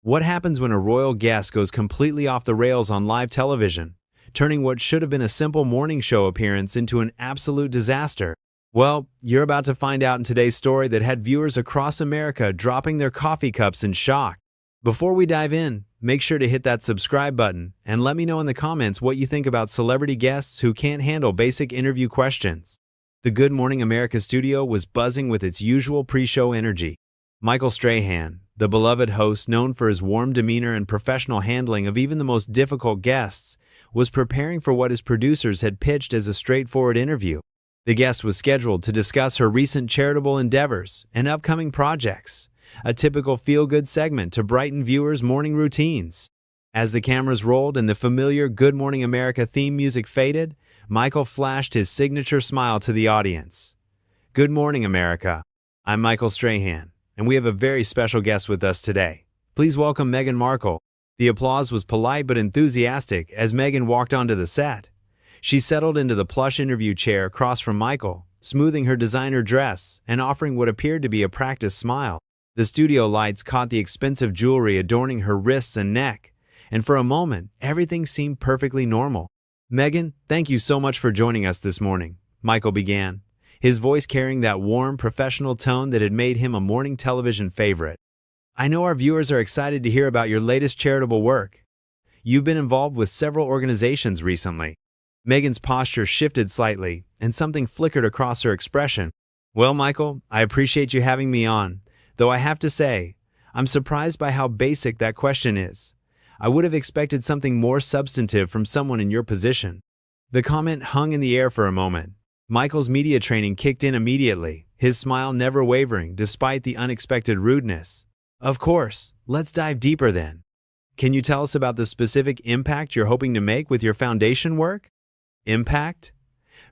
What happens when a royal guest goes completely off the rails on live television, turning what should have been a simple morning show appearance into an absolute disaster? Well, you're about to find out in today's story that had viewers across America dropping their coffee cups in shock. Before we dive in, make sure to hit that subscribe button and let me know in the comments what you think about celebrity guests who can't handle basic interview questions. The Good Morning America studio was buzzing with its usual pre-show energy. Michael Strahan, the beloved host known for his warm demeanor and professional handling of even the most difficult guests, was preparing for what his producers had pitched as a straightforward interview. The guest was scheduled to discuss her recent charitable endeavors and upcoming projects, a typical feel-good segment to brighten viewers' morning routines. As the cameras rolled and the familiar Good Morning America theme music faded, Michael flashed his signature smile to the audience. Good morning, America. I'm Michael Strahan, and we have a very special guest with us today. Please welcome Meghan Markle. The applause was polite but enthusiastic as Meghan walked onto the set. She settled into the plush interview chair across from Michael, smoothing her designer dress and offering what appeared to be a practiced smile. The studio lights caught the expensive jewelry adorning her wrists and neck, and for a moment, everything seemed perfectly normal. Meghan, thank you so much for joining us this morning, Michael began, his voice carrying that warm, professional tone that had made him a morning television favorite. I know our viewers are excited to hear about your latest charitable work. You've been involved with several organizations recently. Meghan's posture shifted slightly, and something flickered across her expression. Well, Michael, I appreciate you having me on, though I have to say, I'm surprised by how basic that question is. I would have expected something more substantive from someone in your position. The comment hung in the air for a moment. Michael's media training kicked in immediately, his smile never wavering despite the unexpected rudeness. Of course, let's dive deeper then. Can you tell us about the specific impact you're hoping to make with your foundation work? Impact?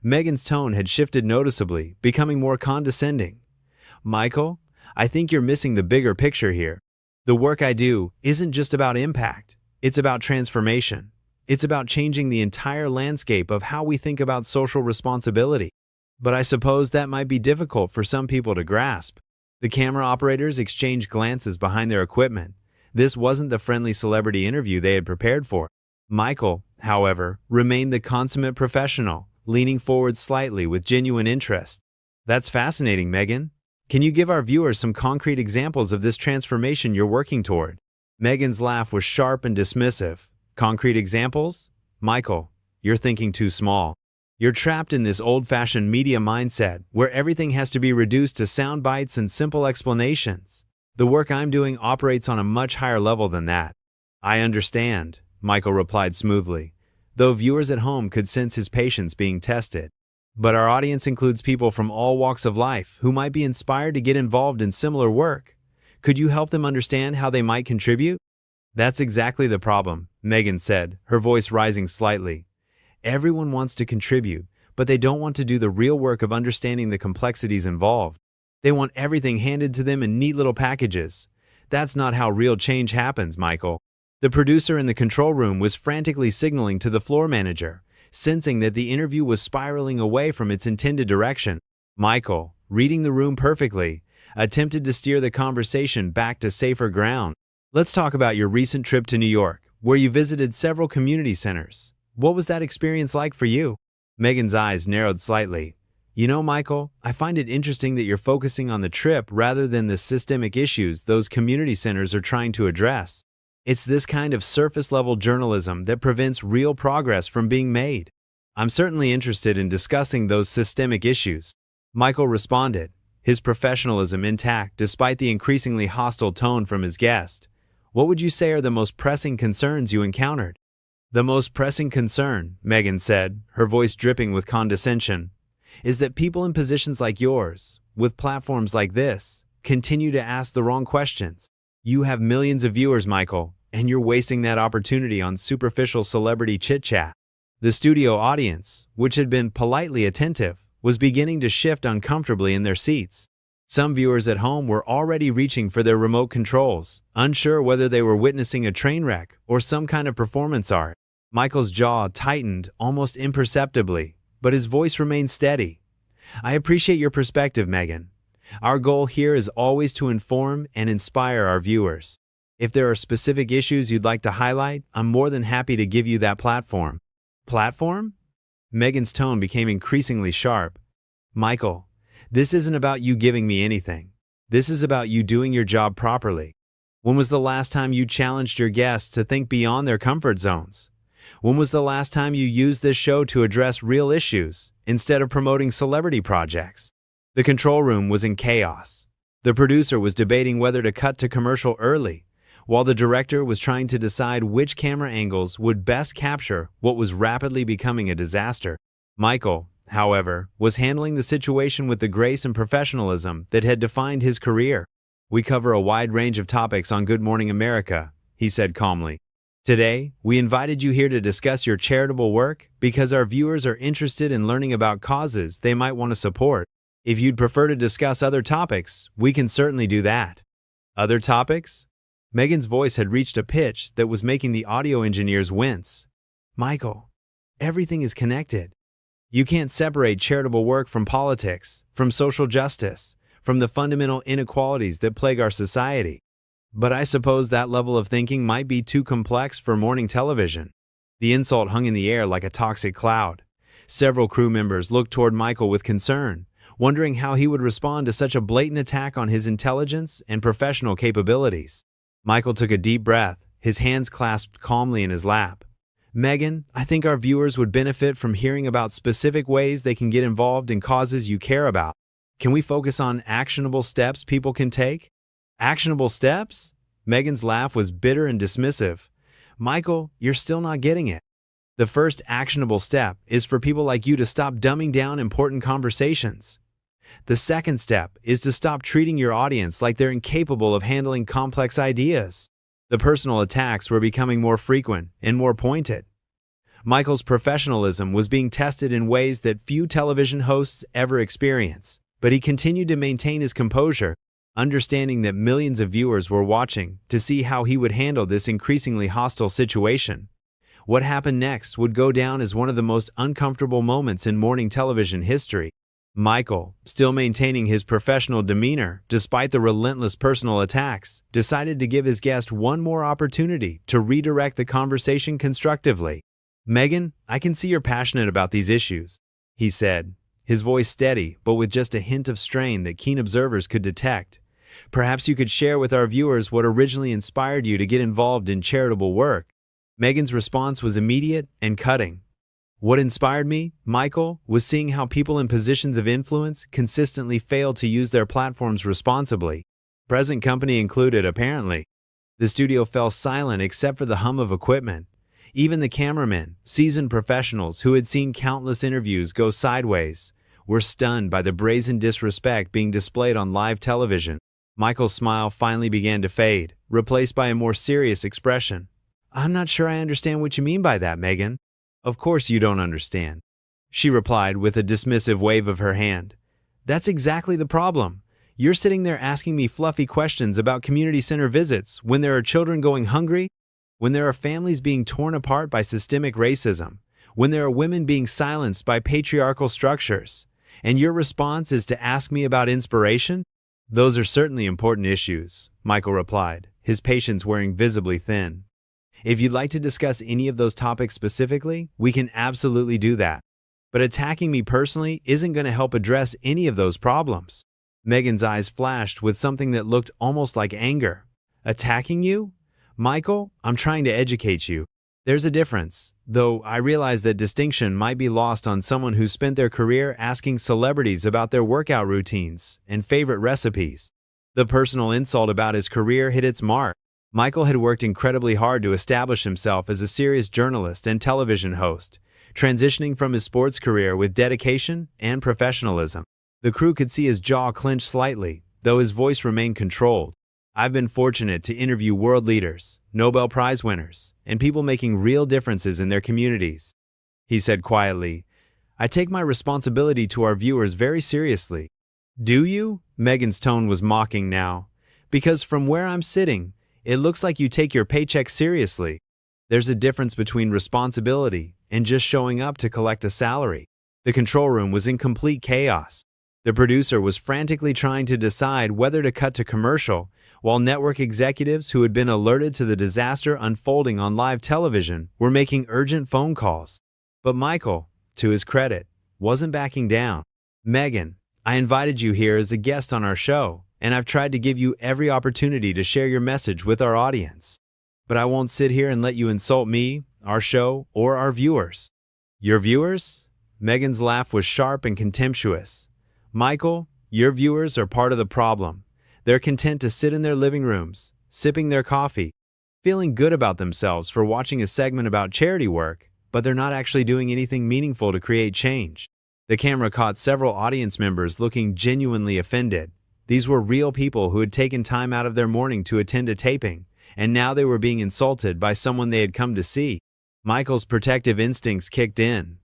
Meghan's tone had shifted noticeably, becoming more condescending. Michael, I think you're missing the bigger picture here. The work I do isn't just about impact. It's about transformation. It's about changing the entire landscape of how we think about social responsibility. But I suppose that might be difficult for some people to grasp. The camera operators exchanged glances behind their equipment. This wasn't the friendly celebrity interview they had prepared for. Michael, however, remained the consummate professional, leaning forward slightly with genuine interest. That's fascinating, Meghan. Can you give our viewers some concrete examples of this transformation you're working toward? Meghan's laugh was sharp and dismissive. Concrete examples? Michael, you're thinking too small. You're trapped in this old-fashioned media mindset where everything has to be reduced to sound bites and simple explanations. The work I'm doing operates on a much higher level than that. I understand, Michael replied smoothly, though viewers at home could sense his patience being tested. But our audience includes people from all walks of life who might be inspired to get involved in similar work. Could you help them understand how they might contribute? That's exactly the problem, Meghan said, her voice rising slightly. Everyone wants to contribute, but they don't want to do the real work of understanding the complexities involved. They want everything handed to them in neat little packages. That's not how real change happens, Michael. The producer in the control room was frantically signaling to the floor manager, sensing that the interview was spiraling away from its intended direction. Michael, reading the room perfectly, attempted to steer the conversation back to safer ground. Let's talk about your recent trip to New York, where you visited several community centers. What was that experience like for you? Meghan's eyes narrowed slightly. You know, Michael, I find it interesting that you're focusing on the trip rather than the systemic issues those community centers are trying to address. It's this kind of surface-level journalism that prevents real progress from being made. I'm certainly interested in discussing those systemic issues. Michael responded, his professionalism intact despite the increasingly hostile tone from his guest. What would you say are the most pressing concerns you encountered? The most pressing concern, Meghan said, her voice dripping with condescension, is that people in positions like yours, with platforms like this, continue to ask the wrong questions. You have millions of viewers, Michael, and you're wasting that opportunity on superficial celebrity chit-chat. The studio audience, which had been politely attentive, was beginning to shift uncomfortably in their seats. Some viewers at home were already reaching for their remote controls, unsure whether they were witnessing a train wreck or some kind of performance art. Michael's jaw tightened almost imperceptibly, but his voice remained steady. I appreciate your perspective, Meghan. Our goal here is always to inform and inspire our viewers. If there are specific issues you'd like to highlight, I'm more than happy to give you that platform. Platform? Meghan's tone became increasingly sharp. Michael, this isn't about you giving me anything. This is about you doing your job properly. When was the last time you challenged your guests to think beyond their comfort zones? When was the last time you used this show to address real issues instead of promoting celebrity projects? The control room was in chaos. The producer was debating whether to cut to commercial early, while the director was trying to decide which camera angles would best capture what was rapidly becoming a disaster. Michael, however, was handling the situation with the grace and professionalism that had defined his career. "We cover a wide range of topics on Good Morning America," he said calmly. "Today, we invited you here to discuss your charitable work because our viewers are interested in learning about causes they might want to support. If you'd prefer to discuss other topics, we can certainly do that." Other topics? Meghan's voice had reached a pitch that was making the audio engineers wince. "Michael, everything is connected. You can't separate charitable work from politics, from social justice, from the fundamental inequalities that plague our society. But I suppose that level of thinking might be too complex for morning television." The insult hung in the air like a toxic cloud. Several crew members looked toward Michael with concern, wondering how he would respond to such a blatant attack on his intelligence and professional capabilities. Michael took a deep breath, his hands clasped calmly in his lap. "Meghan, I think our viewers would benefit from hearing about specific ways they can get involved in causes you care about. Can we focus on actionable steps people can take?" "Actionable steps?" Meghan's laugh was bitter and dismissive. "Michael, you're still not getting it. The first actionable step is for people like you to stop dumbing down important conversations. The second step is to stop treating your audience like they're incapable of handling complex ideas." The personal attacks were becoming more frequent and more pointed. Michael's professionalism was being tested in ways that few television hosts ever experience, but he continued to maintain his composure, understanding that millions of viewers were watching to see how he would handle this increasingly hostile situation. What happened next would go down as one of the most uncomfortable moments in morning television history. Michael, still maintaining his professional demeanor despite the relentless personal attacks, decided to give his guest one more opportunity to redirect the conversation constructively. "Meghan, I can see you're passionate about these issues," he said, his voice steady but with just a hint of strain that keen observers could detect. "Perhaps you could share with our viewers what originally inspired you to get involved in charitable work." Meghan's response was immediate and cutting. "What inspired me, Michael, was seeing how people in positions of influence consistently failed to use their platforms responsibly. Present company included, apparently." The studio fell silent except for the hum of equipment. Even the cameramen, seasoned professionals who had seen countless interviews go sideways, were stunned by the brazen disrespect being displayed on live television. Michael's smile finally began to fade, replaced by a more serious expression. "I'm not sure I understand what you mean by that, Meghan." "Of course you don't understand," she replied with a dismissive wave of her hand. "That's exactly the problem. You're sitting there asking me fluffy questions about community center visits when there are children going hungry, when there are families being torn apart by systemic racism, when there are women being silenced by patriarchal structures, and your response is to ask me about inspiration?" "Those are certainly important issues," Michael replied, his patience wearing visibly thin. "If you'd like to discuss any of those topics specifically, we can absolutely do that. But attacking me personally isn't going to help address any of those problems." Meghan's eyes flashed with something that looked almost like anger. "Attacking you? Michael, I'm trying to educate you. There's a difference, though I realize that distinction might be lost on someone who spent their career asking celebrities about their workout routines and favorite recipes." The personal insult about his career hit its mark. Michael had worked incredibly hard to establish himself as a serious journalist and television host, transitioning from his sports career with dedication and professionalism. The crew could see his jaw clench slightly, though his voice remained controlled. "I've been fortunate to interview world leaders, Nobel Prize winners, and people making real differences in their communities," he said quietly. "I take my responsibility to our viewers very seriously." "Do you?" Meghan's tone was mocking now. "Because from where I'm sitting, it looks like you take your paycheck seriously. There's a difference between responsibility and just showing up to collect a salary." The control room was in complete chaos. The producer was frantically trying to decide whether to cut to commercial while network executives who had been alerted to the disaster unfolding on live television were making urgent phone calls. But Michael, to his credit, wasn't backing down. "Meghan, I invited you here as a guest on our show, and I've tried to give you every opportunity to share your message with our audience. But I won't sit here and let you insult me, our show, or our viewers." "Your viewers?" Meghan's laugh was sharp and contemptuous. "Michael, your viewers are part of the problem. They're content to sit in their living rooms, sipping their coffee, feeling good about themselves for watching a segment about charity work, but they're not actually doing anything meaningful to create change." The camera caught several audience members looking genuinely offended. These were real people who had taken time out of their morning to attend a taping, and now they were being insulted by someone they had come to see. Michael's protective instincts kicked in.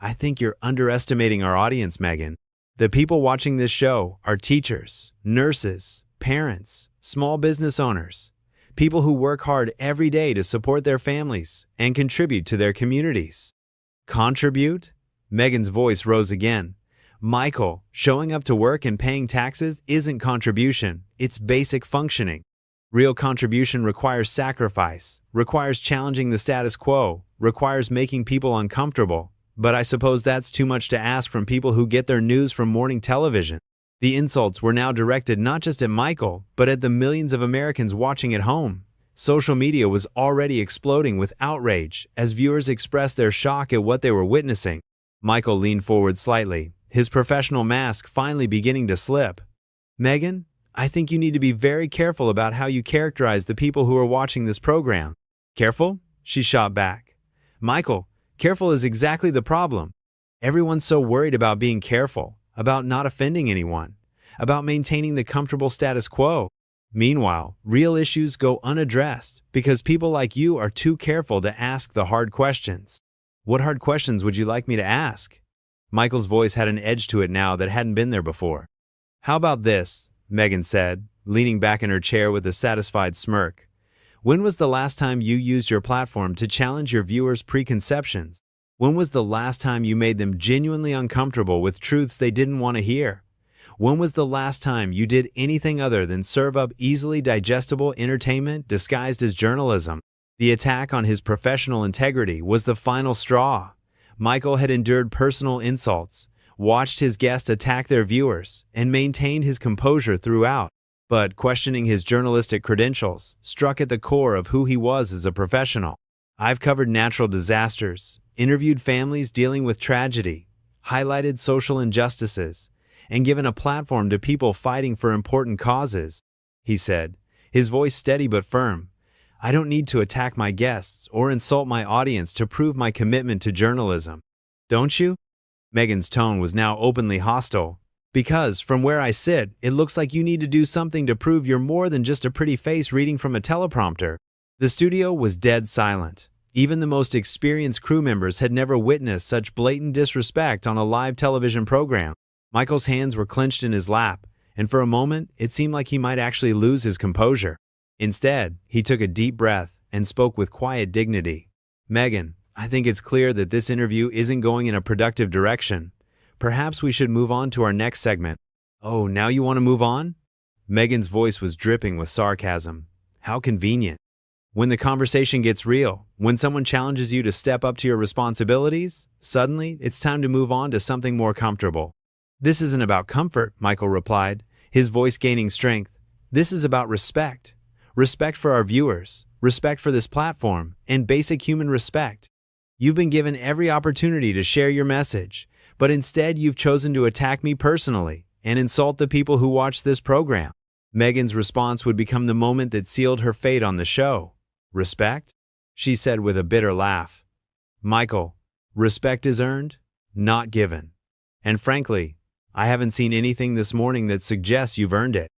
"I think you're underestimating our audience, Meghan. The people watching this show are teachers, nurses, parents, small business owners, people who work hard every day to support their families and contribute to their communities." "Contribute?" Meghan's voice rose again. "Michael, showing up to work and paying taxes isn't contribution, it's basic functioning. Real contribution requires sacrifice, requires challenging the status quo, requires making people uncomfortable. But I suppose that's too much to ask from people who get their news from morning television." The insults were now directed not just at Michael, but at the millions of Americans watching at home. Social media was already exploding with outrage as viewers expressed their shock at what they were witnessing. Michael leaned forward slightly, his professional mask finally beginning to slip. "Meghan, I think you need to be very careful about how you characterize the people who are watching this program." "Careful?" she shot back. "Michael, careful is exactly the problem. Everyone's so worried about being careful, about not offending anyone, about maintaining the comfortable status quo. Meanwhile, real issues go unaddressed because people like you are too careful to ask the hard questions." "What hard questions would you like me to ask?" Michael's voice had an edge to it now that hadn't been there before. "How about this?" Meghan said, leaning back in her chair with a satisfied smirk. "When was the last time you used your platform to challenge your viewers' preconceptions? When was the last time you made them genuinely uncomfortable with truths they didn't want to hear? When was the last time you did anything other than serve up easily digestible entertainment disguised as journalism?" The attack on his professional integrity was the final straw. Michael had endured personal insults, watched his guests attack their viewers, and maintained his composure throughout. But questioning his journalistic credentials struck at the core of who he was as a professional. "I've covered natural disasters, interviewed families dealing with tragedy, highlighted social injustices, and given a platform to people fighting for important causes," he said, his voice steady but firm. "I don't need to attack my guests or insult my audience to prove my commitment to journalism." "Don't you?" Meghan's tone was now openly hostile. "Because, from where I sit, it looks like you need to do something to prove you're more than just a pretty face reading from a teleprompter." The studio was dead silent. Even the most experienced crew members had never witnessed such blatant disrespect on a live television program. Michael's hands were clenched in his lap, and for a moment, it seemed like he might actually lose his composure. Instead, he took a deep breath and spoke with quiet dignity. "Meghan, I think it's clear that this interview isn't going in a productive direction. Perhaps we should move on to our next segment." "Oh, now you want to move on?" Meghan's voice was dripping with sarcasm. "How convenient. When the conversation gets real, when someone challenges you to step up to your responsibilities, suddenly it's time to move on to something more comfortable." "This isn't about comfort," Michael replied, his voice gaining strength. "This is about respect. Respect for our viewers, respect for this platform, and basic human respect. You've been given every opportunity to share your message, but instead you've chosen to attack me personally and insult the people who watch this program." Meghan's response would become the moment that sealed her fate on the show. "Respect?" she said with a bitter laugh. "Michael, respect is earned, not given. And frankly, I haven't seen anything this morning that suggests you've earned it."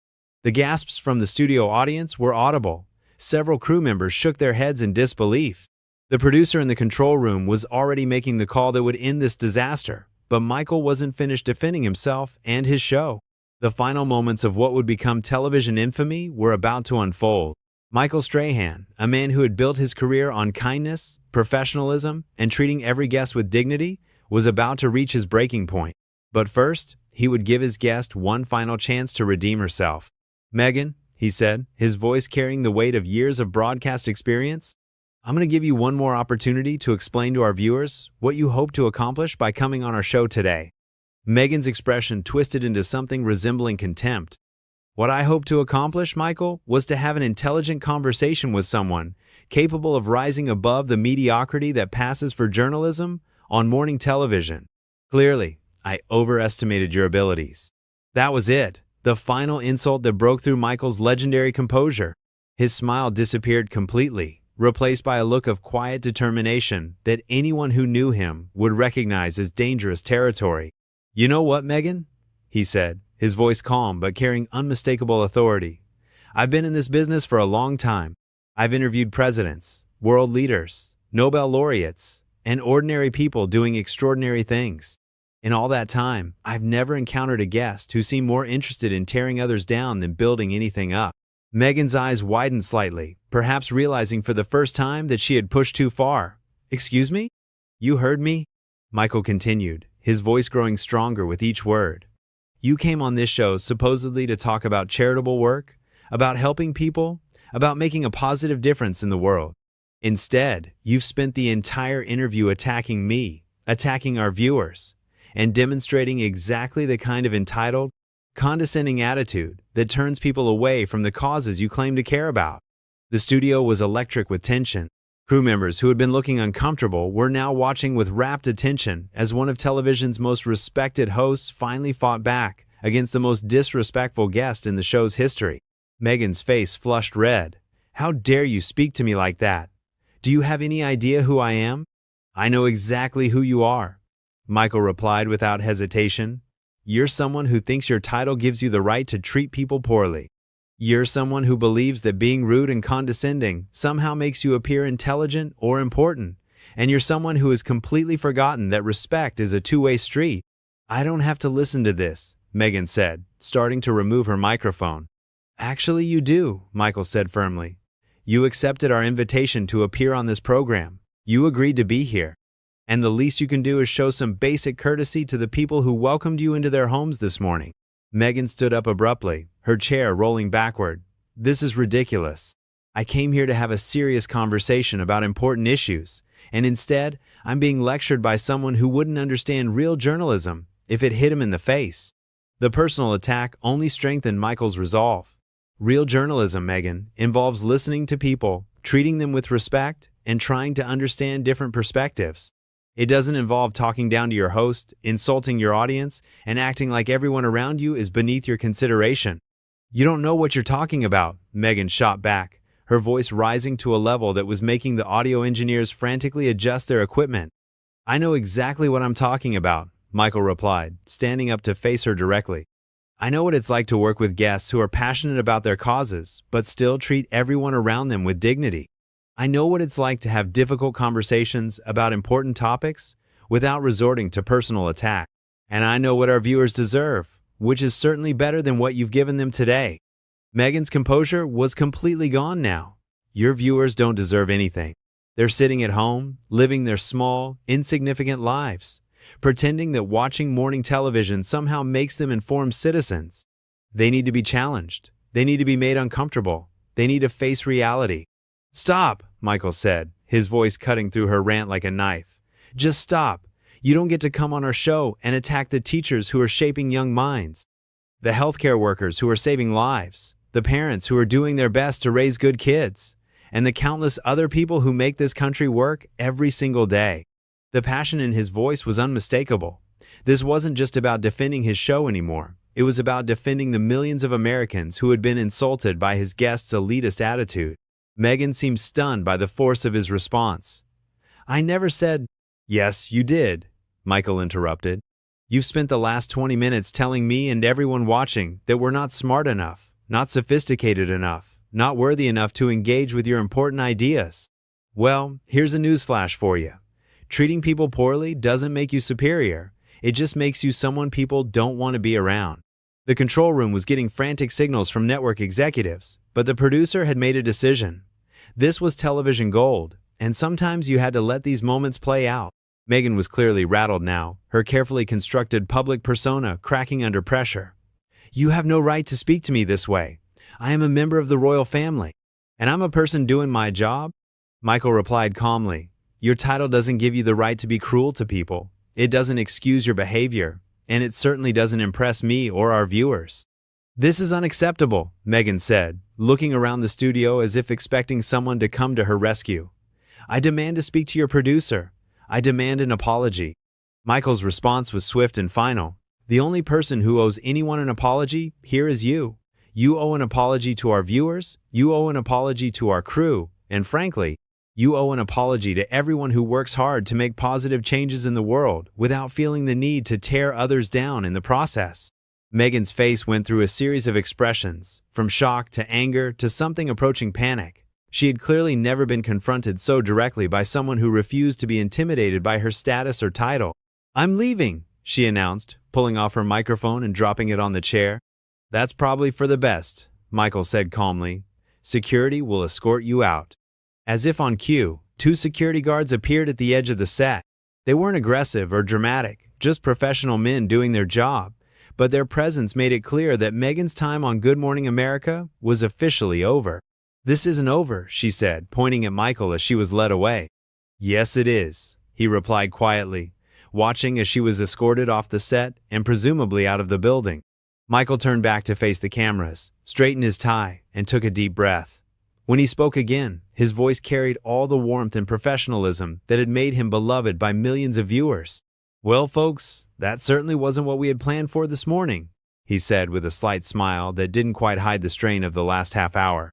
The gasps from the studio audience were audible. Several crew members shook their heads in disbelief. The producer in the control room was already making the call that would end this disaster, but Michael wasn't finished defending himself and his show. The final moments of what would become television infamy were about to unfold. Michael Strahan, a man who had built his career on kindness, professionalism, and treating every guest with dignity, was about to reach his breaking point. But first, he would give his guest one final chance to redeem herself. "Meghan," he said, his voice carrying the weight of years of broadcast experience. "I'm going to give you one more opportunity to explain to our viewers what you hope to accomplish by coming on our show today." Meghan's expression twisted into something resembling contempt. "What I hope to accomplish, Michael, was to have an intelligent conversation with someone capable of rising above the mediocrity that passes for journalism on morning television. Clearly, I overestimated your abilities." That was it, the final insult that broke through Michael's legendary composure. His smile disappeared completely, replaced by a look of quiet determination that anyone who knew him would recognize as dangerous territory. "You know what, Meghan?" he said, his voice calm but carrying unmistakable authority. "I've been in this business for a long time. I've interviewed presidents, world leaders, Nobel laureates, and ordinary people doing extraordinary things. In all that time, I've never encountered a guest who seemed more interested in tearing others down than building anything up." Meghan's eyes widened slightly, perhaps realizing for the first time that she had pushed too far. "Excuse me? You heard me?" Michael continued, his voice growing stronger with each word. "You came on this show supposedly to talk about charitable work, about helping people, about making a positive difference in the world. Instead, you've spent the entire interview attacking me, attacking our viewers, and demonstrating exactly the kind of entitled, condescending attitude that turns people away from the causes you claim to care about." The studio was electric with tension. Crew members who had been looking uncomfortable were now watching with rapt attention as one of television's most respected hosts finally fought back against the most disrespectful guest in the show's history. Meghan's face flushed red. "How dare you speak to me like that? Do you have any idea who I am?" "I know exactly who you are," Michael replied without hesitation. "You're someone who thinks your title gives you the right to treat people poorly. You're someone who believes that being rude and condescending somehow makes you appear intelligent or important. And you're someone who has completely forgotten that respect is a two-way street." "I don't have to listen to this," Meghan said, starting to remove her microphone. "Actually, you do," Michael said firmly. "You accepted our invitation to appear on this program. You agreed to be here. And the least you can do is show some basic courtesy to the people who welcomed you into their homes this morning." Meghan stood up abruptly, her chair rolling backward. "This is ridiculous. I came here to have a serious conversation about important issues, and instead, I'm being lectured by someone who wouldn't understand real journalism if it hit him in the face." The personal attack only strengthened Michael's resolve. Real journalism, Meghan, involves listening to people, treating them with respect, and trying to understand different perspectives. It doesn't involve talking down to your host, insulting your audience, and acting like everyone around you is beneath your consideration. "You don't know what you're talking about," Meghan shot back, her voice rising to a level that was making the audio engineers frantically adjust their equipment. "I know exactly what I'm talking about," Michael replied, standing up to face her directly. "I know what it's like to work with guests who are passionate about their causes, but still treat everyone around them with dignity. I know what it's like to have difficult conversations about important topics without resorting to personal attack. And I know what our viewers deserve, which is certainly better than what you've given them today." Meghan's composure was completely gone now. "Your viewers don't deserve anything. They're sitting at home, living their small, insignificant lives, pretending that watching morning television somehow makes them informed citizens. They need to be challenged. They need to be made uncomfortable. They need to face reality." "Stop," Michael said, his voice cutting through her rant like a knife. "Just stop. You don't get to come on our show and attack the teachers who are shaping young minds, the healthcare workers who are saving lives, the parents who are doing their best to raise good kids, and the countless other people who make this country work every single day." The passion in his voice was unmistakable. This wasn't just about defending his show anymore. It was about defending the millions of Americans who had been insulted by his guest's elitist attitude. Meghan seemed stunned by the force of his response. "I never said—" "Yes, you did," Michael interrupted. "You've spent the last 20 minutes telling me and everyone watching that we're not smart enough, not sophisticated enough, not worthy enough to engage with your important ideas. Well, here's a newsflash for you. Treating people poorly doesn't make you superior. It just makes you someone people don't want to be around." The control room was getting frantic signals from network executives, but the producer had made a decision. This was television gold, and sometimes you had to let these moments play out. Meghan was clearly rattled now, her carefully constructed public persona cracking under pressure. "You have no right to speak to me this way. I am a member of the royal family, and I'm a person doing my job." Michael replied calmly, "Your title doesn't give you the right to be cruel to people. It doesn't excuse your behavior, and it certainly doesn't impress me or our viewers." "This is unacceptable," Meghan said, looking around the studio as if expecting someone to come to her rescue. "I demand to speak to your producer. I demand an apology." Michael's response was swift and final. "The only person who owes anyone an apology here is you. You owe an apology to our viewers, you owe an apology to our crew, and frankly, you owe an apology to everyone who works hard to make positive changes in the world without feeling the need to tear others down in the process." Meghan's face went through a series of expressions, from shock to anger to something approaching panic. She had clearly never been confronted so directly by someone who refused to be intimidated by her status or title. "I'm leaving," she announced, pulling off her microphone and dropping it on the chair. "That's probably for the best," Michael said calmly. "Security will escort you out." As if on cue, 2 security guards appeared at the edge of the set. They weren't aggressive or dramatic, just professional men doing their job, but their presence made it clear that Meghan's time on Good Morning America was officially over. "This isn't over," she said, pointing at Michael as she was led away. "Yes, it is," he replied quietly, watching as she was escorted off the set and presumably out of the building. Michael turned back to face the cameras, straightened his tie, and took a deep breath. When he spoke again, his voice carried all the warmth and professionalism that had made him beloved by millions of viewers. "Well, folks, that certainly wasn't what we had planned for this morning," he said with a slight smile that didn't quite hide the strain of the last half hour.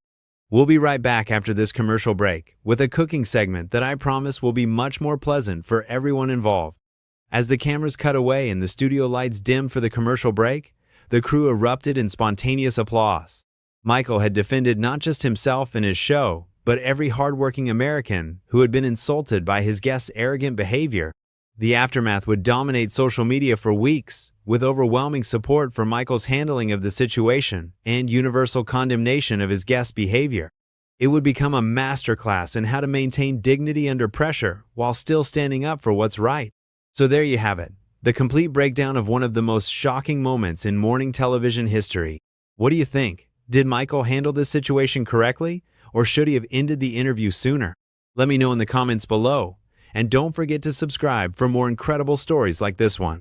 "We'll be right back after this commercial break with a cooking segment that I promise will be much more pleasant for everyone involved." As the cameras cut away and the studio lights dimmed for the commercial break, the crew erupted in spontaneous applause. Michael had defended not just himself and his show, but every hardworking American who had been insulted by his guests' arrogant behavior. The aftermath would dominate social media for weeks, with overwhelming support for Michael's handling of the situation and universal condemnation of his guests' behavior. It would become a masterclass in how to maintain dignity under pressure while still standing up for what's right. So there you have it, the complete breakdown of one of the most shocking moments in morning television history. What do you think? Did Michael handle this situation correctly, or should he have ended the interview sooner? Let me know in the comments below, and don't forget to subscribe for more incredible stories like this one.